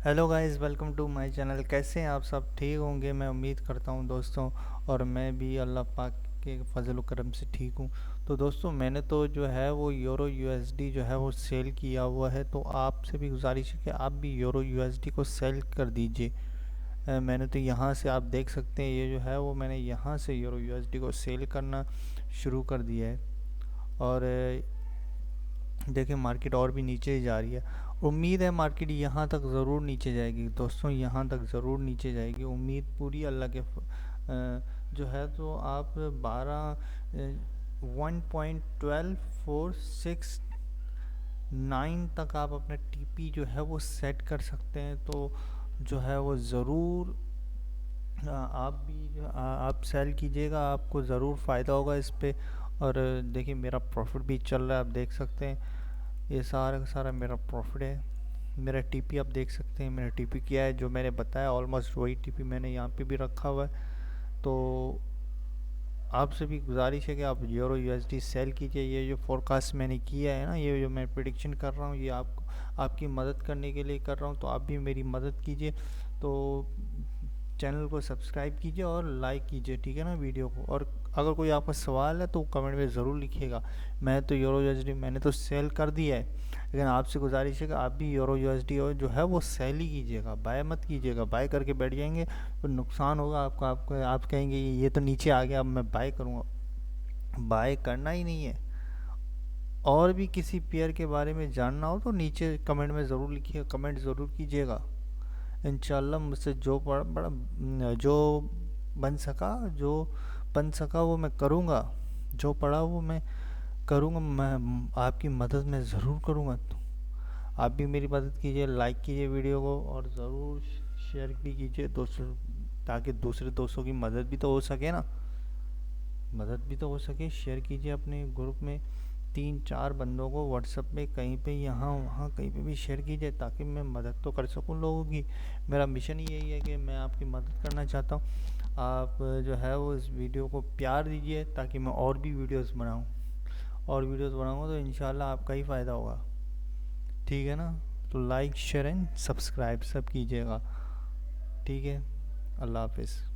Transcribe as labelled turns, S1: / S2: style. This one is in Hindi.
S1: Hello guys, welcome to my channel. कैसे हैं आप सब? ठीक होंगे, मैं उम्मीद करता हूं दोस्तों। और मैं भी अल्लाह पाक के फजल करम से ठीक हूं। तो दोस्तों, मैंने तो जो है वो यूरो यूएसडी जो है वो सेल किया हुआ है। तो आपसे भी गुजारिश है कि आप भी यूरो यूएसडी को सेल कर दीजिए। मैंने तो यहाँ से आप देख सकते हैं, ये जो है वो मैंने यहाँ से यूरो यूएसडी को सेल करना शुरू कर दिया है। और देखिए, मार्केट और भी नीचे ही जा रही है। उम्मीद है मार्केट यहाँ तक ज़रूर नीचे जाएगी दोस्तों, यहाँ तक ज़रूर नीचे जाएगी। उम्मीद पूरी अल्लाह के जो है। तो आप 1.12469 तक आप अपना टीपी जो है वो सेट कर सकते हैं। तो जो है वो ज़रूर आप भी आप सेल कीजिएगा, आपको ज़रूर फ़ायदा होगा इस पे। और देखिए, मेरा प्रॉफिट भी चल रहा है, आप देख सकते हैं। ये सारा का सारा मेरा प्रॉफिट है। मेरा टीपी आप देख सकते हैं, मेरा टीपी क्या है जो मैंने बताया, ऑलमोस्ट वही टीपी मैंने यहाँ पे भी रखा हुआ है। तो आपसे भी गुजारिश है कि आप यूरो यूएसडी सेल कीजिए। ये जो फोरकास्ट मैंने किया है ना, ये जो मैं प्रिडिक्शन कर रहा हूँ, ये आपकी मदद करने के लिए कर रहा हूँ। तो आप भी मेरी मदद कीजिए। तो चैनल को सब्सक्राइब कीजिए और लाइक कीजिए, ठीक है ना, वीडियो को। और अगर कोई आपका सवाल है तो कमेंट में ज़रूर लिखिएगा। मैं तो यूरो यूएसडी मैंने तो सेल कर दिया है, लेकिन आपसे गुजारिश है कि आप भी यूरो यूएसडी जो है वो सेल ही कीजिएगा, बाय मत कीजिएगा। बाय करके बैठ जाएंगे तो नुकसान होगा आपका। आप कहेंगे ये तो नीचे आ गया, अब मैं बाय करूँगा। बाय करना ही नहीं है। और भी किसी पेयर के बारे में जानना हो तो नीचे कमेंट में ज़रूर लिखिएगा, कमेंट ज़रूर कीजिएगा। इंशाल्लाह मुझसे जो जो जो बन सका वो मैं करूँगा। जो पढ़ा वो मैं करूँगा। मैं आपकी मदद में ज़रूर करूँगा। तो आप भी मेरी मदद कीजिए, लाइक कीजिए वीडियो को, और ज़रूर शेयर भी कीजिए दोस्तों, ताकि दूसरे दोस्तों की मदद भी तो हो सके ना। मदद भी तो हो सके। शेयर कीजिए अपने ग्रुप में, 3-4 बंदों को व्हाट्सएप में, कहीं पे यहाँ वहाँ कहीं पे भी शेयर कीजिए, ताकि मैं मदद तो कर सकूँ लोगों की। मेरा मिशन ही यही है कि मैं आपकी मदद करना चाहता हूँ। आप जो है वो इस वीडियो को प्यार दीजिए, ताकि मैं और भी वीडियोस बनाऊँ। और वीडियोस बनाऊँगा तो इंशाल्लाह आपका ही फ़ायदा होगा, ठीक है ना। तो लाइक शेयर एंड सब्सक्राइब सब कीजिएगा, ठीक है। अल्लाह हाफिज़।